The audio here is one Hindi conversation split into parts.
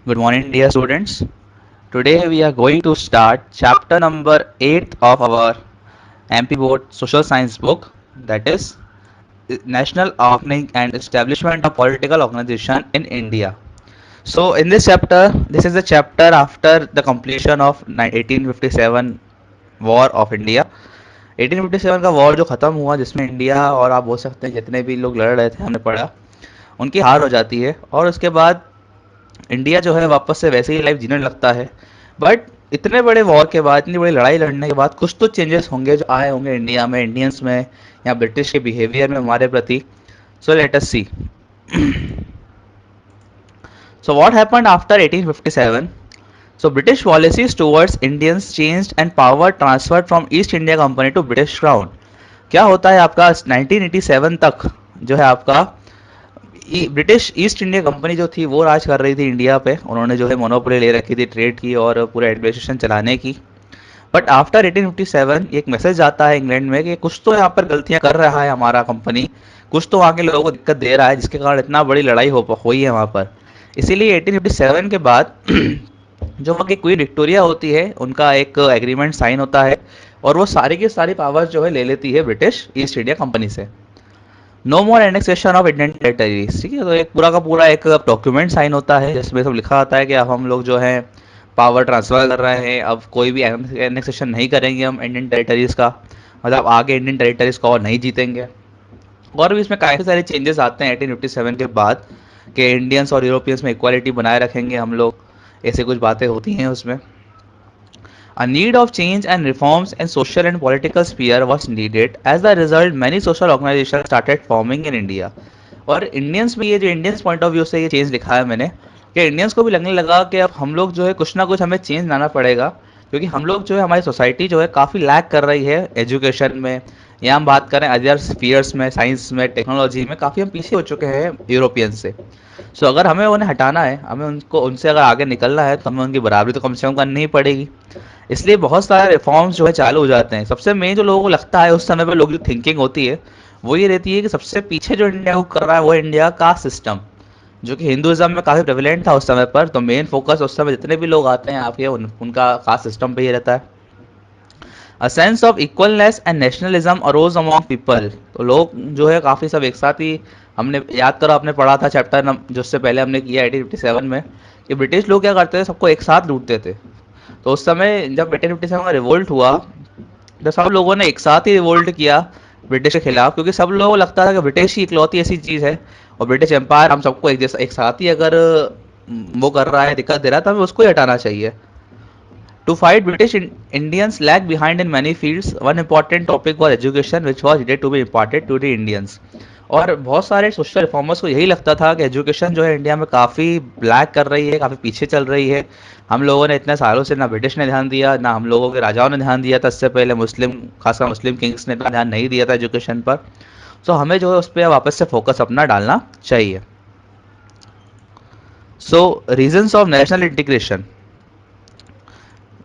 Good morning, dear students. Today we are going to start chapter number 8 of our MP Board Social Science book, that is National Opening and Establishment of Political Organization in India. So in this chapter, this is the chapter after the completion of 1857 War of India. 1857 का वॉर जो ख़त्म हुआ, जिसमें इंडिया और आप बोल सकते हैं जितने भी लोग लड़ रहे थे, हमने पढ़ा, उनकी हार हो जाती है और उसके बाद इंडिया जो है वापस से वैसे ही लाइफ जीने लगता है। बट इतने बड़े वॉर के बाद, इतनी बड़ी लड़ाई लड़ने के बाद कुछ तो चेंजेस होंगे जो आए होंगे इंडिया में, इंडियंस में या ब्रिटिश के बिहेवियर में हमारे प्रति। So let us see. So what happened after 1857? So British policies towards Indians changed and power transferred from East India Company to British Crown. क्या होता है आपका 1987 तक जो है आपका ब्रिटिश ईस्ट इंडिया कंपनी जो थी वो राज कर रही थी इंडिया पे। उन्होंने जो है मोनोपोली ले रखी थी ट्रेड की और पूरा एडमिनिस्ट्रेशन चलाने की। बट आफ्टर 1857 एक मैसेज आता है इंग्लैंड में कि कुछ तो यहाँ पर गलतियाँ कर रहा है हमारा कंपनी, कुछ तो वहाँ के लोगों को दिक्कत दे रहा है, जिसके कारण इतना बड़ी लड़ाई हुई है वहाँ पर। इसीलिए 1857 के बाद जो वहाँ की क्वीन विक्टोरिया होती है, उनका एक एग्रीमेंट साइन होता है और वो सारी की सारी पावर्स जो है ले लेती है ब्रिटिश ईस्ट इंडिया कंपनी से। No more annexation of Indian territories, ठीक है। तो एक पूरा का पूरा एक डॉक्यूमेंट साइन होता है जिसमें सब लिखा आता है कि अब हम लोग जो है पावर ट्रांसफर कर रहे हैं, अब कोई भी एनेक्सेशन नहीं करेंगे हम इंडियन टेरिटरीज का, मतलब आगे इंडियन टेरिटरीज को और नहीं जीतेंगे। और भी इसमें काफ़ी सारे चेंजेस आते हैं 1857 के बाद कि इंडियंस और यूरोपियंस में इक्वालिटी बनाए रखेंगे हम लोग, ऐसे कुछ बातें होती हैं उसमें। A need of change and reforms in social and political sphere was needed. As a result, many social organizations started forming in India. और इंडियंस में ये जो इंडियंस पॉइंट ऑफ व्यू से ये चेंज लिखा है मैंने, कि इंडियंस को भी लगने लगा कि अब हम लोग जो है कुछ ना कुछ हमें चेंज लाना पड़ेगा, क्योंकि हम लोग जो है हमारी सोसाइटी जो है काफ़ी लैक कर रही है एजुकेशन में, या हम बात करें अदर स्फीयर्स में, साइंस में, टेक्नोलॉजी में काफ़ी हम पीछे हो चुके हैं यूरोपियन से। सो अगर हमें उन्हें हटाना है, हमें उनको उनसे अगर आगे निकलना है, तो हमें उनकी बराबरी तो कम से कम करनी ही पड़ेगी। इसलिए बहुत सारे रिफॉर्म्स जो है चालू हो जाते हैं। सबसे मेन जो लोगों को लगता है उस समय पर, लोग जो थिंकिंग होती है वो ये रहती है कि सबसे पीछे जो इंडिया को कर रहा है वो इंडिया का सिस्टम, जो कि हिंदुज़म में काफ़ी प्रेवलेंट था उस समय पर। तो मेन फोकस उस समय जितने भी लोग आते हैं आपके उनका कास्ट सिस्टम पे ही रहता है। A sense of equalness and nationalism arose among people, तो लोग जो है काफ़ी सब एक साथ ही, हमने याद करो आपने पढ़ा था चैप्टर जो उससे पहले हमने किया 1857 में, कि ब्रिटिश लोग क्या करते थे, सबको एक साथ लूटते थे। तो उस समय जब 1857 का रिवोल्ट हुआ, तो सब लोगों ने एक साथ ही रिवोल्ट किया ब्रिटिश के खिलाफ, क्योंकि सब लोगों को लगता था कि ब्रिटिश ही इकलौती ऐसी चीज़ है और ब्रिटिश एम्पायर हम सबको एक जैसा एक साथ ही अगर वो कर रहा है, दिक्कत दे रहा है, तो हमें उसको ही हटाना चाहिए। To fight British Indians lag behind in many fields. One important topic was education, which was needed to be imparted to the Indians. और बहुत सारे सोशल रिफॉर्मर्स को यही लगता था कि एजुकेशन जो है इंडिया में काफ़ी ब्लैक कर रही है, काफ़ी पीछे चल रही है। हम लोगों ने इतने सालों से ना ब्रिटिश ने ध्यान दिया, ना हम लोगों के राजाओं ने ध्यान दिया था, इससे पहले मुस्लिम, खासकर मुस्लिम किंग्स ने इतना ध्यान नहीं दिया था एजुकेशन पर। सो हमें जो है उस पर वापस से फोकस अपना डालना चाहिए। सो रीजन्स ऑफ नेशनल इंटीग्रेशन।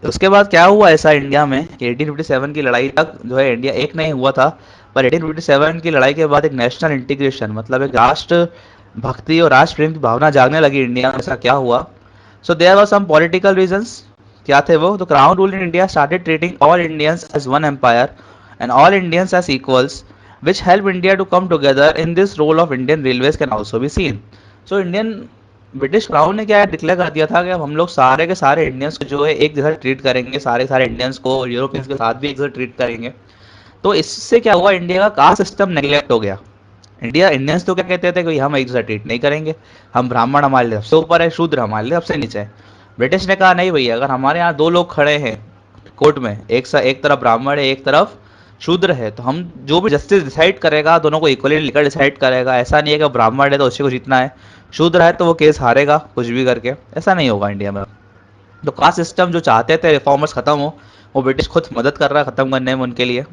उसके बाद क्या हुआ ऐसा इंडिया में कि 1857 की लड़ाई तक जो है इंडिया एक नहीं हुआ था, पर 1857 की लड़ाई के बाद एक नेशनल इंटीग्रेशन, मतलब एक राष्ट्र भक्ति और राष्ट्र प्रेम की भावना जागने लगी इंडिया में। ऐसा क्या हुआ? So there were some political reasons. क्या थे वो? तो crown rule in India started treating all Indians as one empire and all Indians as equals, which help India to come together in this role of Indian railways can also be seen. So Indian British crown ने क्या डिक्लेयर कर दिया था कि अब हम लोग सारे के सारे इंडियंस को जो है एक जैसा ट्रीट करेंगे, सारे सारे इंडियंस को यूरोपियंस के साथ भी एक जैसा ट्रीट करेंगे। तो इससे क्या हुआ, इंडिया का कास्ट सिस्टम नेग्लेक्ट हो गया। इंडिया इंडियंस तो क्या कहते थे कि हम एक जैसा ट्रीट नहीं करेंगे, हम ब्राह्मण हमारे लिए सबसे ऊपर है, शूद्र हमारे लिए सबसे नीचे है। ब्रिटिश ने कहा नहीं भैया, अगर हमारे यहाँ दो लोग खड़े हैं कोर्ट में, एक तरफ ब्राह्मण है, एक तरफ शूद्र है, तो हम जो भी जस्टिस डिसाइड करेगा दोनों को इक्वली लेकर डिसाइड करेगा। ऐसा नहीं है कि ब्राह्मण है तो उसी को जीतना है, शूद्र है तो वो केस हारेगा कुछ भी करके, ऐसा नहीं होगा इंडिया में। तो कास्ट सिस्टम जो चाहते थे रिफॉर्मर्स खत्म हो, वो ब्रिटिश खुद मदद कर रहा है खत्म करने में उनके लिए।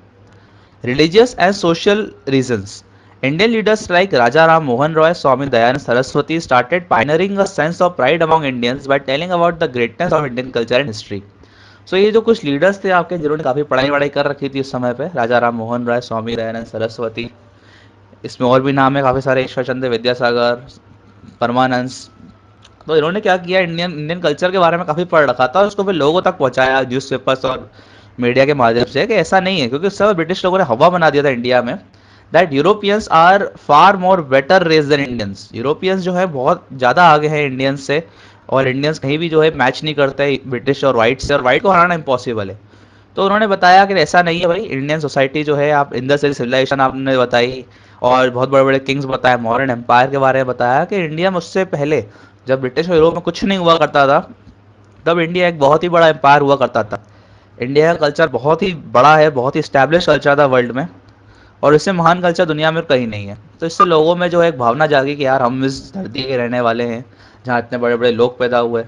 Religious and social reasons. Indian leaders like Raja Ram Mohan Roy, Swami Dayanand Saraswati started pioneering a sense of pride among Indians by telling about the greatness of Indian culture and history. सो ये जो कुछ लीडर्स थे आपके जिन्होंने काफ़ी पढ़ाई वढ़ाई कर रखी थी उस समय पे, राजा राम मोहन राय, स्वामी दयानंद सरस्वती, इसमें और भी नाम है काफ़ी सारे, ईश्वर चंद्र विद्यासागर, परमानंद, तो इन्होंने क्या किया, इंडियन इंडियन कल्चर के बारे में काफ़ी पढ़ रखा था और उसको फिर लोगों तक पहुंचाया न्यूज़पेपर्स और मीडिया के माध्यम से कि ऐसा नहीं है, क्योंकि उस समय ब्रिटिश लोगों ने हवा बना दिया था इंडिया में that Europeans are far more better race than Indians. Europeans जो है बहुत ज़्यादा आगे हैं इंडियंस से, और इंडियंस कहीं भी जो है मैच नहीं करते ब्रिटिश और वाइट से, और वाइट को हराना इम्पॉसिबल है। तो उन्होंने बताया कि ऐसा नहीं है भाई, इंडियन सोसाइटी जो है, आप इंडस सिविलाइजेशन आपने बताई और बहुत बड़े बड़े किंग्स बताए, मॉडर्न एम्पायर के बारे में बताया कि इंडिया में उससे पहले जब ब्रिटिश और यूरोप में कुछ नहीं हुआ करता था, तब इंडिया एक बहुत ही बड़ा एम्पायर हुआ करता था। इंडिया का कल्चर बहुत ही बड़ा है, बहुत ही स्टैब्लिश कल्चर था वर्ल्ड में, और इससे महान कल्चर दुनिया में कहीं नहीं है। तो इससे लोगों में जो है एक भावना जागी कि यार हम इस धरती के रहने वाले हैं जहाँ इतने बड़े बड़े लोग पैदा हुए।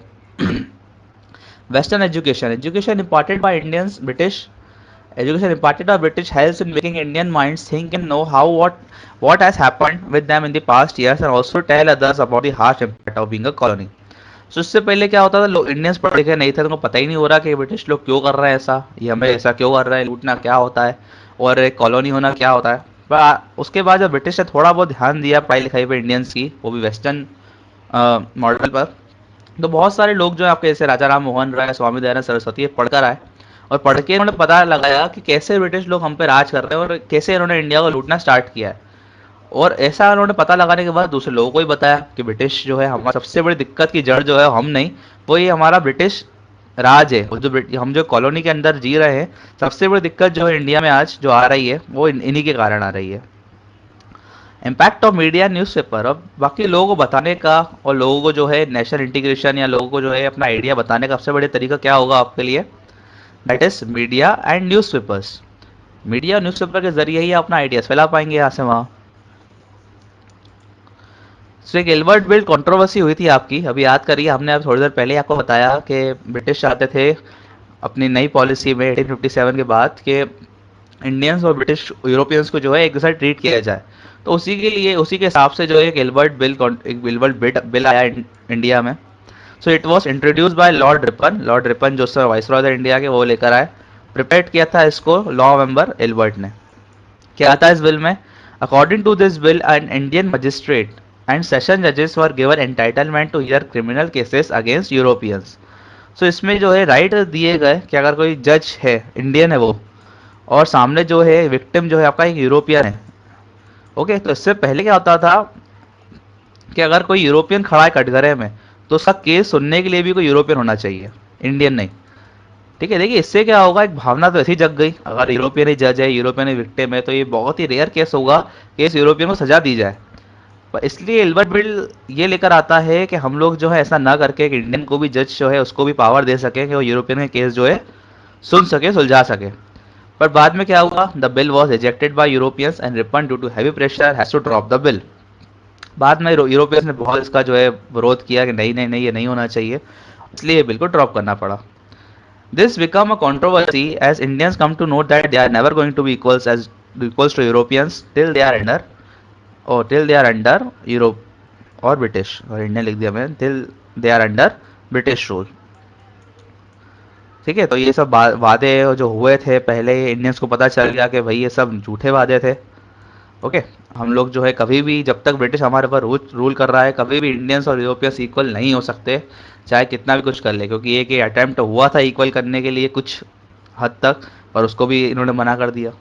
Western education, education imparted by Indians, British education imparted by British helps in making Indian minds think and know how what has happened with them in the past years, and also tell others about the harsh impact of being a colony. So इससे पहले क्या होता था, लोग इंडियंस पढ़े लिखे नहीं थे, उनको पता ही नहीं हो रहा कि ब्रिटिश लोग क्यों कर रहे हैं ऐसा, ये हमें ऐसा क्यों कर रहे हैं, लूटना क्या होता है और एक कॉलोनी होना क्या होता है। पर उसके बाद जब ब्रिटिश ने थोड़ा बहुत ध्यान दिया पढ़ाई लिखाई पे इंडियंस की, वो भी वेस्टर्न मॉडल पर, तो बहुत सारे लोग जो है आपके जैसे राजा राम मोहन राय, स्वामी दयानंद सरस्वती, ये पढ़कर आए और पढ़ के इन्होंने पता लगाया कि कैसे ब्रिटिश लोग हम पे राज कर रहे हैं और कैसे इन्होंने इंडिया को लूटना स्टार्ट किया है। और ऐसा उन्होंने पता लगाने के बाद दूसरे लोगों को ही बताया कि ब्रिटिश जो है, हमारी सबसे बड़ी दिक्कत की जड़ जो है हम नहीं, वो ये हमारा ब्रिटिश राज है। और जो हम जो कॉलोनी के अंदर जी रहे हैं, सबसे बड़ी दिक्कत जो है इंडिया में आज जो आ रही है, वो इन्हीं के कारण आ रही है। इम्पैक्ट ऑफ मीडिया न्यूज़पेपर, अब बाकी लोगों को बताने का और लोगों को जो है नेशनल इंटीग्रेशन या लोगों को जो है अपना आइडिया बताने का सबसे बड़ा तरीका क्या होगा आपके लिए, that is media and newspapers. Media और न्यूज़पेपर के जरिए ही आप अपना आइडियाज फैला पाएंगे यहाँ से वहाँ। सो एक एल्बर्ट बिल कंट्रोवर्सी हुई थी आपकी, अभी याद करिए, हमने अब थोड़ी देर पहले आपको बताया कि ब्रिटिश चाहते थे अपनी नई पॉलिसी में 1857 के बाद कि इंडियंस और ब्रिटिश यूरोपियंस को जो है एक जैसा ट्रीट किया जाए। तो उसी के लिए, उसी के हिसाब से जो है एक एल्बर्ट बिल आया इंडिया में। So it was introduce by Lord Ripon. Lord Ripon जो सर वाइसरॉय थे इंडिया के, वो लेकर आए, प्रिपेयर किया था इसको लॉ मेंबर एल्बर्ट ने। क्या था इस बिल में, according to this bill an Indian magistrate and session जजेस were given entitlement to hear criminal cases against Europeans. So इसमें जो है राइट दिए गए कि अगर कोई जज है, इंडियन है वो, और सामने जो है विक्टिम जो है आपका एक यूरोपियन है, ओके, तो इससे पहले क्या होता था कि अगर कोई यूरोपियन खड़ा है कटघरे में, तो उसका केस सुनने के लिए भी कोई यूरोपियन होना चाहिए, इंडियन नहीं। ठीक है, देखिए इससे क्या होगा, एक भावना तो ऐसी ही जग गई, अगर यूरोपियन ही जज है, यूरोपियन ही विक्टिम है, तो ये बहुत ही रेयर केस होगा कि इस यूरोपियन को सजा दी जाए। पर इसलिए एल्बर्ट बिल ये लेकर आता है कि हम लोग जो है ऐसा ना करके, कि इंडियन को भी जज जो है उसको भी पावर दे सके कि वो यूरोपियन के केस जो है सुन सके, सुलझा सके। पर बाद में क्या हुआ, the bill was rejected by Europeans and Ripon due to heavy pressure has to drop the bill. बाद में यूरोपियंस ने बहुत इसका जो है विरोध किया कि नहीं नहीं नहीं, ये नहीं होना चाहिए, इसलिए बिल को ड्रॉप करना पड़ा। This become a controversy as Indians come to note that they are never going to be equals to Europeans till they are under, और till they are under Europe और ब्रिटिश, और इंडियन लिख दिया मैंने, till they are under British rule. ठीक है, तो ये सब वादे जो हुए थे पहले, इंडियंस को पता चल गया कि भाई ये सब झूठे वादे थे। ओके, हम लोग जो है कभी भी, जब तक ब्रिटिश हमारे ऊपर रूल कर रहा है, कभी भी इंडियंस और यूरोपियंस इक्वल नहीं हो सकते, चाहे कितना भी कुछ कर ले, क्योंकि एक अटेम्प्ट हुआ था इक्वल करने के लिए कुछ हद तक, पर उसको भी इन्होंने मना कर दिया।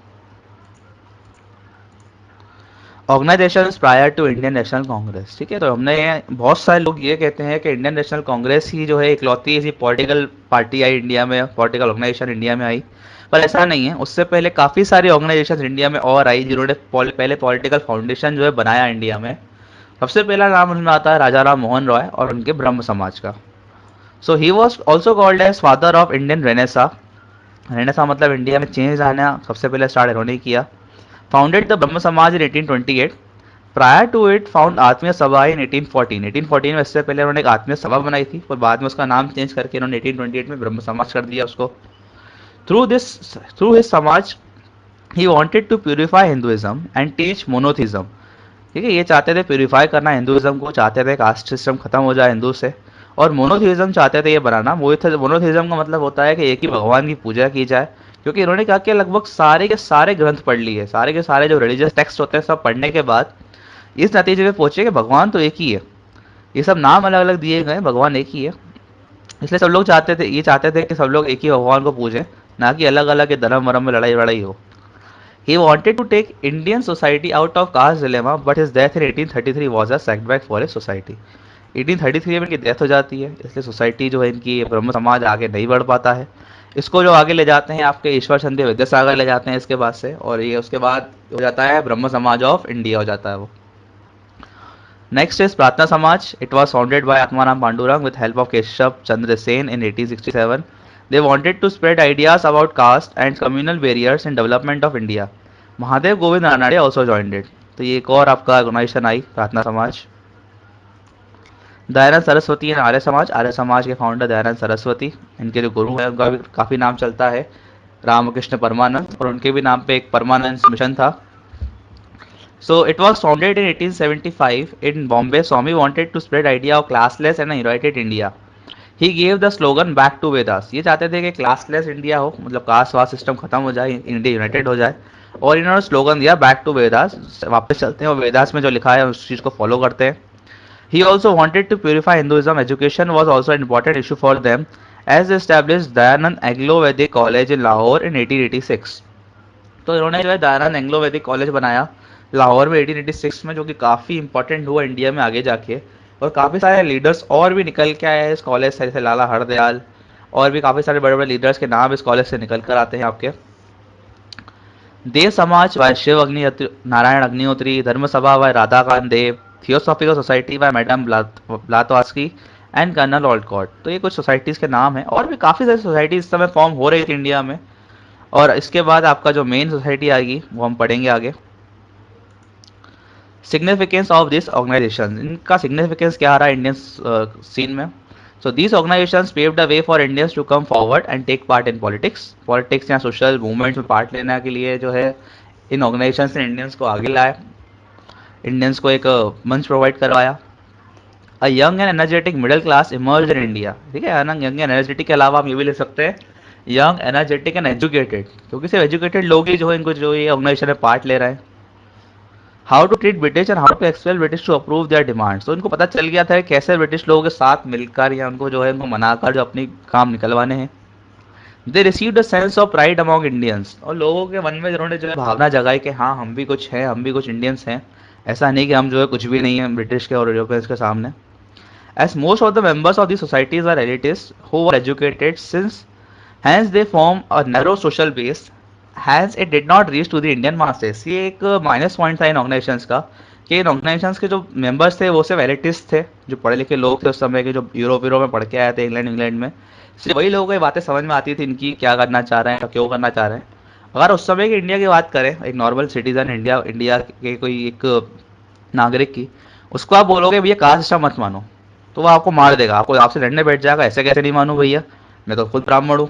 Organisation prior to Indian National Congress, ठीक है, तो हमने बहुत सारे लोग ये कहते हैं कि इंडियन नेशनल कांग्रेस ही जो है इकलौती ऐसी पॉलिटिकल पार्टी आई इंडिया में, पॉलिटिकल ऑर्गेनाइजेशन इंडिया में आई। पर ऐसा नहीं है, उससे पहले काफ़ी सारी ऑर्गेनाइजेशन इंडिया में और आई जिन्होंने पहले पॉलिटिकल फाउंडेशन जो है बनाया इंडिया में। सबसे पहला नाम उनमें आता है राजा राम मोहन रॉय और उनके ब्रह्म समाज का। So he was also called as father of Indian renaissance. Renaissance मतलब इंडिया में चेंज आना सबसे पहले स्टार्ट इन्होंने किया। फाउंडेड द ब्रह्म समाज इन 1828। प्रायर टू इट फाउंड आत्मीय सभा इन 1814। 1814 में, इससे पहले उन्होंने एक आत्मीय सभा बनाई थी, पर बाद में उसका नाम चेंज करके इन्होंने 1828 में ब्रह्म समाज कर दिया उसको। Through his Samaj he wanted to purify Hinduism and teach monotheism. ठीक है, ये चाहते थे प्यूरिफाई करना हिंदुइज्म को, चाहते थे कास्ट सिस्टम खत्म हो जाए हिंदू से, और मोनोथिज्म चाहते थे ये बनाना। मोनोथिज्म का मतलब होता है कि एक ही भगवान की पूजा की जाए, क्योंकि इन्होंने कहा कि लगभग सारे के सारे ग्रंथ पढ़ लिए, सारे के सारे जो रिलीजियस टेक्स्ट होते हैं सब पढ़ने के बाद इस नतीजे पे पहुंचे कि भगवान तो एक ही है। ये सब नाम अलग अलग दिए गए, भगवान एक ही है। इसलिए सब लोग चाहते थे कि सब लोग एक ही भगवान को पूजें, ना कि अलग अलग के धर्म वर्म में लड़ाई वड़ाई हो। He wanted to take Indian society out of caste dilemma, but his death in 1833 was a setback for his society. 1833 में इनकी डेथ हो जाती है, इसलिए सोसाइटी जो है इनकी ब्रह्म समाज आगे नहीं बढ़ पाता है। इसको जो आगे ले जाते हैं आपके ईश्वर चंद्र विद्यासागर ले जाते हैं इसके बाद से, और ये उसके बाद हो जाता है ब्रह्म समाज ऑफ इंडिया हो जाता है वो। नेक्स्ट इज प्रार्थना समाज। It was founded by Atmaram Pandurang with help of Keshav Chandra Sen in 1867। They wanted to spread ideas about caste and communal barriers in development of India. Mahadev Govind Ranade also joined it. तो ये एक और आपका ऑर्गेनाइजेशन आई प्रार्थना समाज। दयानंद सरस्वती एंड आर्य समाज के फाउंडर दयानंद सरस्वती, इनके जो गुरु हैं उनका भी काफ़ी नाम चलता है, रामकृष्ण परमानंद, और उनके भी नाम पे एक परमानंद मिशन था। So it was founded in 1875 in Bombay. Swami wanted to spread idea of classless and a united India. He gave the slogan back to Vedas. ये चाहते थे कि क्लासलेस इंडिया हो, मतलब कास्ट वास्ट सिस्टम खत्म हो जाए, इंडिया यूनाइटेड हो जाए, और इन्होंने स्लोगन दिया बैक टू वेदास, वापस चलते हैं और वेदास में जो लिखा है उस चीज़ को फॉलो करते हैं। He also wanted to purify Hinduism. Education was also an important issue for them, as they established Dayanand Anglo-Vedic College in Lahore in 1886. तो इन्होंने जो है दयानंद एंग्लो वैदिक कॉलेज बनाया लाहौर में 1886 में, जो कि काफ़ी इंपॉर्टेंट हुआ इंडिया में आगे जाके, और काफ़ी सारे लीडर्स और भी निकल के आए हैं इस कॉलेज से, जैसे लाला हरदयाल, और भी काफ़ी सारे बड़े बड़े लीडर्स के नाम इस कॉलेज से निकल कर आते हैं आपके। देव समाज bye Shiv Narayan Agnihotri, Dharma Sabha by Radhakant Dev, theosophical society by madam Blavatsky and colonel Olcott. तो ये कुछ सोसाइटीज़ के नाम हैं, और भी काफ़ी सारी सोसाइटी इस समय फॉर्म हो रही थी इंडिया में। और इसके बाद आपका जो मेन सोसाइटी आएगी वो हम पढ़ेंगे आगे। सिग्निफिकेंस ऑफ दिस ऑर्गेनाइजेशन, इनका सिग्निफिकेंस क्या आ रहा है इंडियन सीन में। So this organisations paved the way for Indians to come forward and take part in politics या सोशल मूवमेंट्स में पार्ट लेने के लिए जो है इन ऑर्गेनाइजेशंस ने इंडियंस को आगे लाया, इंडियंस को एक मंच प्रोवाइड करवाया। A young and energetic middle class emerge in India. ठीक है ना, यंग एनर्जेटिक के अलावा हम ये भी ले सकते हैं यंग एनर्जेटिक एंड एजुकेटेड, क्योंकि सिर्फ एजुकेटेड लोग ही जो है इनको जो ये ऑर्गेनाइजेशन में पार्ट ले रहे हैं। How to treat British and how to expel British to approve their demands. तो इनको पता चल गया था कैसे ब्रिटिश लोगों के साथ मिलकर या उनको जो है उनको मनाकर जो अपनी काम निकलवाने हैं। They received a sense of pride among Indians, और लोगों के मन में जिन्होंने जो है भावना जगाई कि हाँ हम भी कुछ हैं, हम भी कुछ इंडियंस हैं, ऐसा नहीं कि हम जो है कुछ भी नहीं है ब्रिटिश के और यूरोपियंस के सामने। As most of the members of the societies are elitist who are educated since hence they form a narrow social base, hence it did not reach to the Indian masses। ये एक माइनस पॉइंट था इन ऑर्गेनाइजेशंस का, कि इन ऑर्गेनाइजेशंस के जो मेंबर्स थे वो सिर्फ एलिटिस्ट थे, जो पढ़े लिखे लोग थे उस समय के, जो यूरोप में पढ़ के आए थे इंग्लैंड में, सिर्फ वही लोगों को ये बातें समझ में आती थी इनकी क्या करना चाह रहे हैं, क्यों करना चाह रहे हैं। अगर उस समय की इंडिया की बात करें, एक नॉर्मल सिटीजन इंडिया के कोई एक नागरिक की, उसको आप बोलोगे भैया कास्ट सिस्टम मत मानो, तो वो आपको मार देगा, आपको आपसे लड़ने बैठ जाएगा, ऐसे कैसे नहीं मानूं भैया, मैं तो खुद ब्राह्मण हूँ।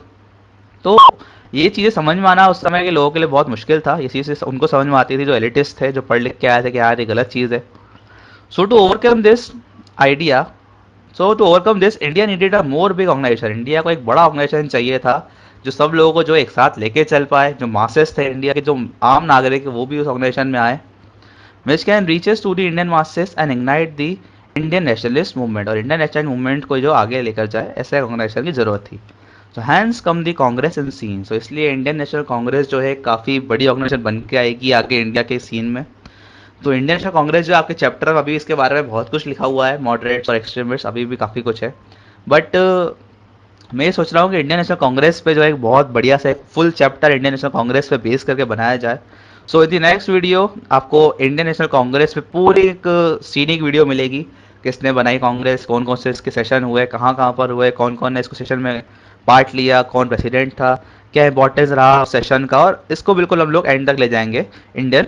तो ये चीज़ें समझ में आना उस समय के लोगों के लिए बहुत मुश्किल था। ये चीज़ें उनको समझ में आती थी जो एलिटिस्ट थे, जो पढ़ लिख के आए थे कि यार ये गलत चीज़ है। So to overcome this idea, so to overcome this India needed a more big organization. India को एक बड़ा ऑर्गेनाइजेशन चाहिए था जो सब लोगों को जो एक साथ लेके चल पाए, जो मासेस थे इंडिया के, जो आम नागरिक वो भी उस ऑर्गेनाइजेशन में आए, which can reaches to the Indian masses and ignite the Indian nationalist movement. और इंडियन नेशनल मूवमेंट को जो आगे लेकर जाए, ऐसे ऑर्गेनाइजेशन की जरूरत थी। तो हैंस कम दी कांग्रेस इन सीन। सो इसलिए इंडियन नेशनल कांग्रेस जो है काफ़ी बड़ी ऑर्गेनाइजेशन बन के आएगी आगे इंडिया के सीन में। तो इंडियन नेशनल कांग्रेस जो आपके चैप्टर में अभी इसके बारे में बहुत कुछ लिखा हुआ है, मॉडरेट्स और एक्सट्रीमिस्ट, अभी भी काफ़ी कुछ है। बट मैं ये सोच रहा हूँ कि इंडियन नेशनल कांग्रेस पे जो है एक बहुत बढ़िया सा एक full chapter Indian National Congress पे बेस करके बनाया जाए। सो इन द नेक्स्ट वीडियो आपको इंडियन नेशनल कांग्रेस पे पूरी एक सीनिक वीडियो मिलेगी, किसने बनाई कांग्रेस, कौन कौन से इसके सेशन हुए, कहाँ कहाँ पर हुए, कौन कौन ने इसको सेशन में पार्ट लिया, कौन प्रेसिडेंट था, क्या इंपॉर्टेंस रहा सेशन का, और इसको बिल्कुल हम लोग एंड तक ले जाएंगे, इंडियन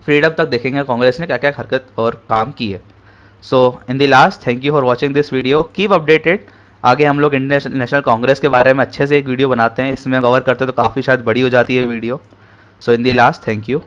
फ्रीडम तक देखेंगे कांग्रेस ने क्या क्या हरकत और काम की है। So in the last, thank you for watching this video, keep updated. आगे हम लोग इंडियन नेशनल कांग्रेस के बारे में अच्छे से एक वीडियो बनाते हैं, इसमें कवर करते हैं तो काफ़ी शायद बड़ी हो जाती है video. So in the last, thank you.